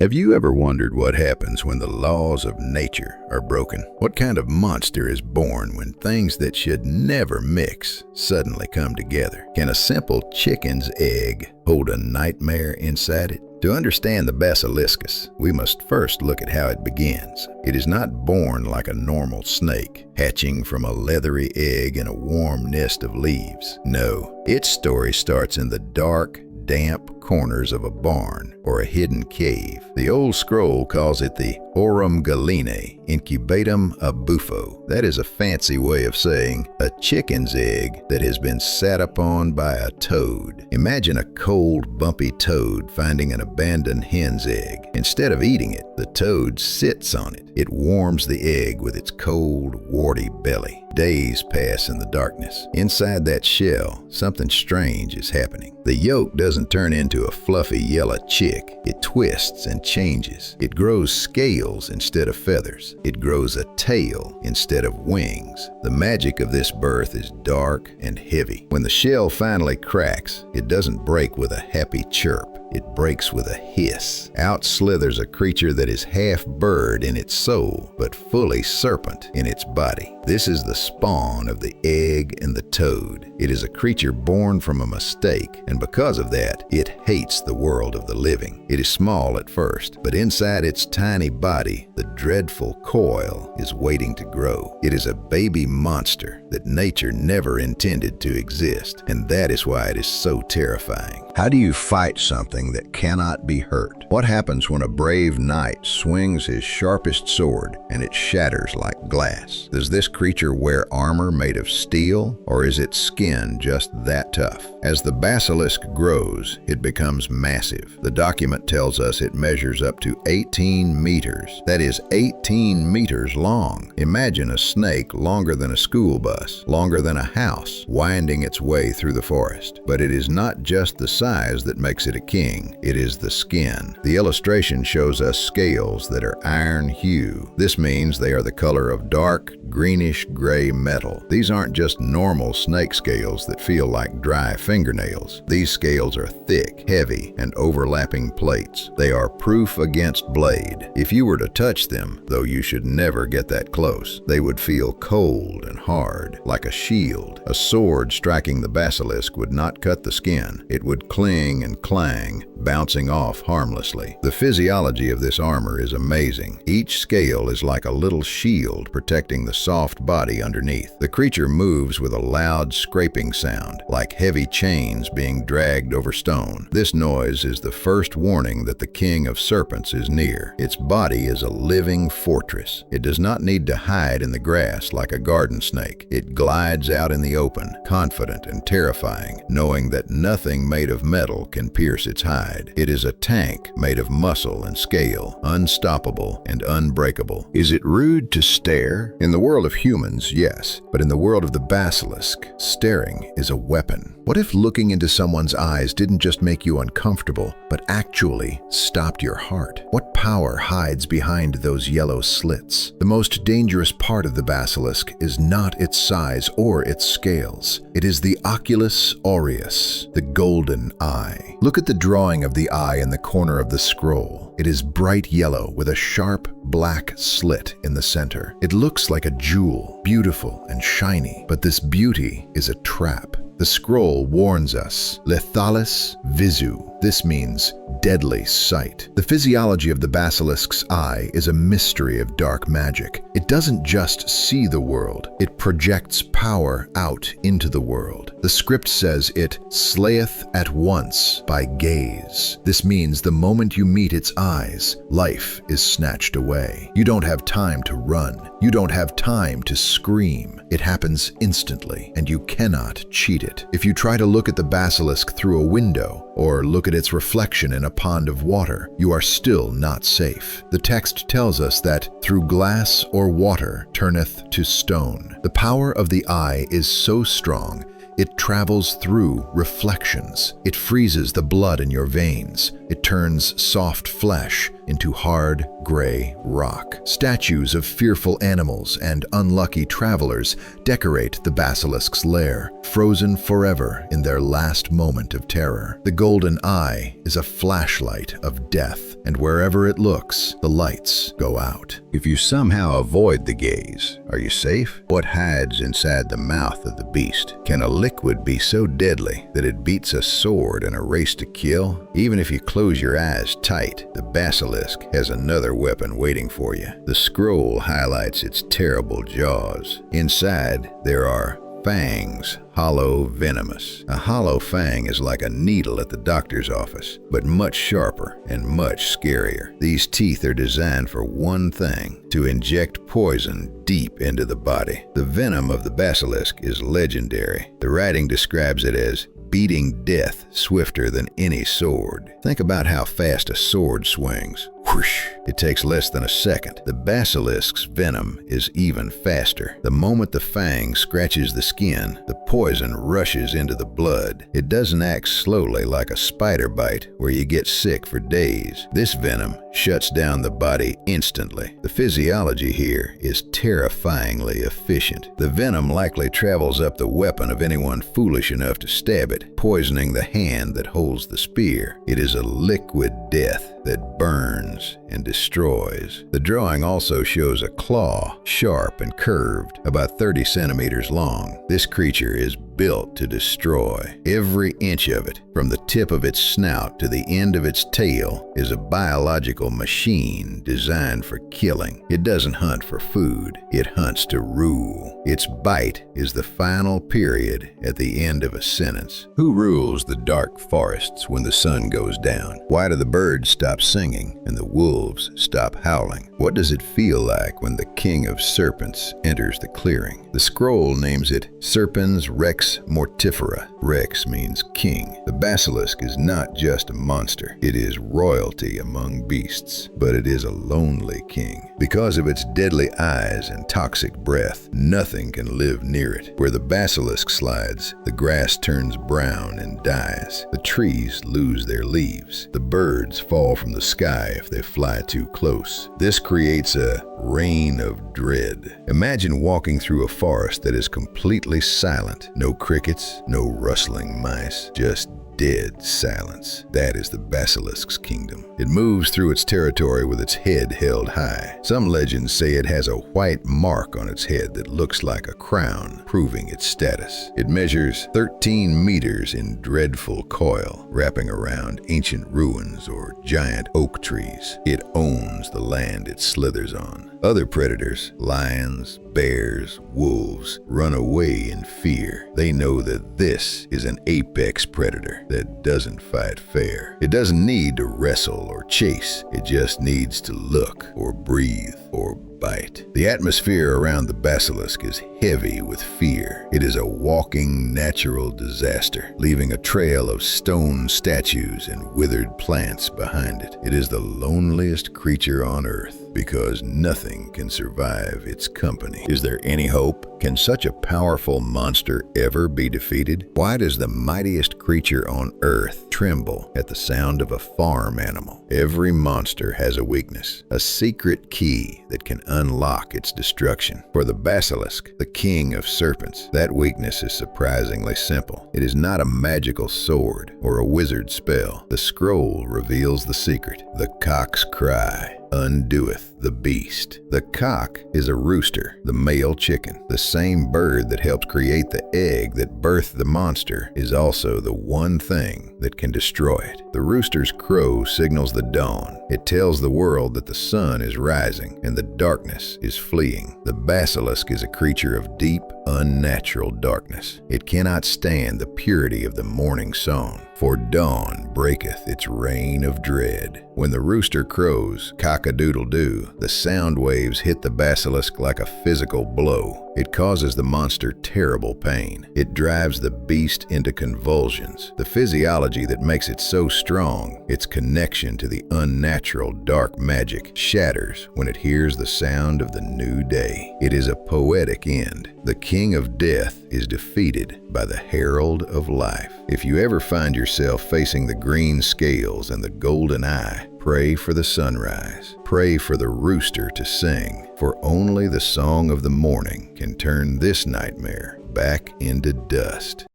Have you ever wondered what happens when the laws of nature are broken? What kind of monster is born when things that should never mix suddenly come together? Can a simple chicken's egg hold a nightmare inside it? To understand the basiliscus, we must first look at how it begins. It is not born like a normal snake, hatching from a leathery egg in a warm nest of leaves. No, its story starts in the dark, damp corners of a barn or a hidden cave. The old scroll calls it the Aurum Galine Incubatum Abufo. That is a fancy way of saying a chicken's egg that has been sat upon by a toad. Imagine a cold, bumpy toad finding an abandoned hen's egg. Instead of eating it, the toad sits on it. It warms the egg with its cold, warty belly. Days pass in the darkness. Inside that shell, something strange is happening. The yolk doesn't turn into a fluffy yellow chick. It twists and changes. It grows scales instead of feathers. It grows a tail instead of wings. The magic of this birth is dark and heavy. When the shell finally cracks, it doesn't break with a happy chirp. It breaks with a hiss. Out slithers a creature that is half bird in its soul, but fully serpent in its body. This is the spawn of the egg and the toad. It is a creature born from a mistake, and because of that, it hates the world of the living. It is small at first, but inside its tiny body, the dreadful coil is waiting to grow. It is a baby monster that nature never intended to exist, and that is why it is so terrifying. How do you fight something that cannot be hurt? What happens when a brave knight swings his sharpest sword and it shatters like glass? Does this creature wear armor made of steel, or is its skin just that tough? As the basilisk grows, it becomes massive. The document tells us it measures up to 18 meters. That is 18 meters long. Imagine a snake longer than a school bus, longer than a house, winding its way through the forest. But it is not just the size that makes it a king. It is the skin. The illustration shows us scales that are iron hue. This means they are the color of dark, greenish-gray metal. These aren't just normal snake scales that feel like dry fingernails. These scales are thick, heavy, and overlapping plates. They are proof against blade. If you were to touch them, though you should never get that close, they would feel cold and hard, like a shield. A sword striking the basilisk would not cut the skin. It would cling and clang, bouncing off harmlessly. The physiology of this armor is amazing. Each scale is like a little shield protecting the soft body underneath. The creature moves with a loud scraping sound, like heavy chains being dragged over stone. This noise is the first warning that the king of serpents is near. Its body is a living fortress. It does not need to hide in the grass like a garden snake. It glides out in the open, confident and terrifying, knowing that nothing made of metal can pierce its hide. It is a tank made of muscle and scale, unstoppable and unbreakable. Is it rude to stare? In the world of humans, yes, but in the world of the basilisk, staring is a weapon. What if looking into someone's eyes didn't just make you uncomfortable, but actually stopped your heart? What power hides behind those yellow slits? The most dangerous part of the basilisk is not its size or its scales. It is the oculus aureus, the golden eye. Look at the drawing of the eye in the corner of the scroll. It is bright yellow with a sharp black slit in the center. It looks like a jewel, beautiful and shiny, but this beauty is a trap. The scroll warns us, lethalis visu. This means deadly sight. The physiology of the basilisk's eye is a mystery of dark magic. It doesn't just see the world, it projects power out into the world. The script says it slayeth at once by gaze. This means the moment you meet its eyes, life is snatched away. You don't have time to run. You don't have time to scream. It happens instantly, and you cannot cheat it. If you try to look at the basilisk through a window, or look at its reflection in a pond of water, you are still not safe. The text tells us that through glass or water turneth to stone. The power of the eye is so strong, it travels through reflections. It freezes the blood in your veins. It turns soft flesh into hard, gray rock. Statues of fearful animals and unlucky travelers decorate the basilisk's lair, frozen forever in their last moment of terror. The golden eye is a flashlight of death, and wherever it looks, the lights go out. If you somehow avoid the gaze, are you safe? What hides inside the mouth of the beast? Can a liquid be so deadly that it beats a sword in a race to kill? Even if you close your eyes tight, the basilisk has another weapon waiting for you. The scroll highlights its terrible jaws. Inside, there are fangs, hollow, venomous. A hollow fang is like a needle at the doctor's office, but much sharper and much scarier. These teeth are designed for one thing: to inject poison deep into the body. The venom of the basilisk is legendary. The writing describes it as beating death swifter than any sword. Think about how fast a sword swings. Whoosh! It takes less than a second. The basilisk's venom is even faster. The moment the fang scratches the skin, the poison rushes into the blood. It doesn't act slowly like a spider bite where you get sick for days. This venom shuts down the body instantly. The physiology here is terrifyingly efficient. The venom likely travels up the weapon of anyone foolish enough to stab it, poisoning the hand that holds the spear. It is a liquid death that burns and destroys. The drawing also shows a claw, sharp and curved, about 30 centimeters long. This creature is built to destroy. Every inch of it, from the tip of its snout to the end of its tail, is a biological machine designed for killing. It doesn't hunt for food, it hunts to rule. Its bite is the final period at the end of a sentence. Who rules the dark forests when the sun goes down? Why do the birds stop singing and the wolves stop howling? What does it feel like when the king of serpents enters the clearing? The scroll names it Serpens Rex Mortifera. Rex means king. The basilisk is not just a monster. It is royalty among beasts, but it is a lonely king. Because of its deadly eyes and toxic breath, nothing can live near it. Where the basilisk slides, the grass turns brown and dies. The trees lose their leaves. The birds fall from the sky if they fly too close. This creates a reign of dread. Imagine walking through a forest that is completely silent. No crickets, no rustling mice, just dead silence. That is the basilisk's kingdom. It moves through its territory with its head held high. Some legends say it has a white mark on its head that looks like a crown, proving its status. It measures 13 meters in dreadful coil, wrapping around ancient ruins or giant oak trees. It owns the land it slithers on. Other predators, lions, bears, wolves, run away in fear. They know that this is an apex predator that doesn't fight fair. It doesn't need to wrestle or chase. It just needs to look or breathe or bite. The atmosphere around the basilisk is heavy with fear. It is a walking natural disaster, leaving a trail of stone statues and withered plants behind it. It is the loneliest creature on earth because nothing can survive its company. Is there any hope? Can such a powerful monster ever be defeated? Why does the mightiest creature on earth tremble at the sound of a farm animal? Every monster has a weakness, a secret key that can unlock its destruction. For the basilisk, the king of serpents, that weakness is surprisingly simple. It is not a magical sword or a wizard spell. The scroll reveals the secret. The cock's cry undoeth the beast. The cock is a rooster, the male chicken. The same bird that helped create the egg that birthed the monster is also the one thing that can destroy it. The rooster's crow signals the dawn. It tells the world that the sun is rising and the darkness is fleeing. The basilisk is a creature of deep, unnatural darkness. It cannot stand the purity of the morning song, for dawn breaketh its reign of dread. When the rooster crows cock-a-doodle-doo, the sound waves hit the basilisk like a physical blow. It causes the monster terrible pain. It drives the beast into convulsions. The physiology that makes it so strong, its connection to the unnatural dark magic, shatters when it hears the sound of the new day. It is a poetic end. The king of death is defeated by the herald of life. If you ever find yourself facing the green scales and the golden eye, Pray for the sunrise. Pray for the rooster to sing, for only the song of the morning can turn this nightmare back into dust.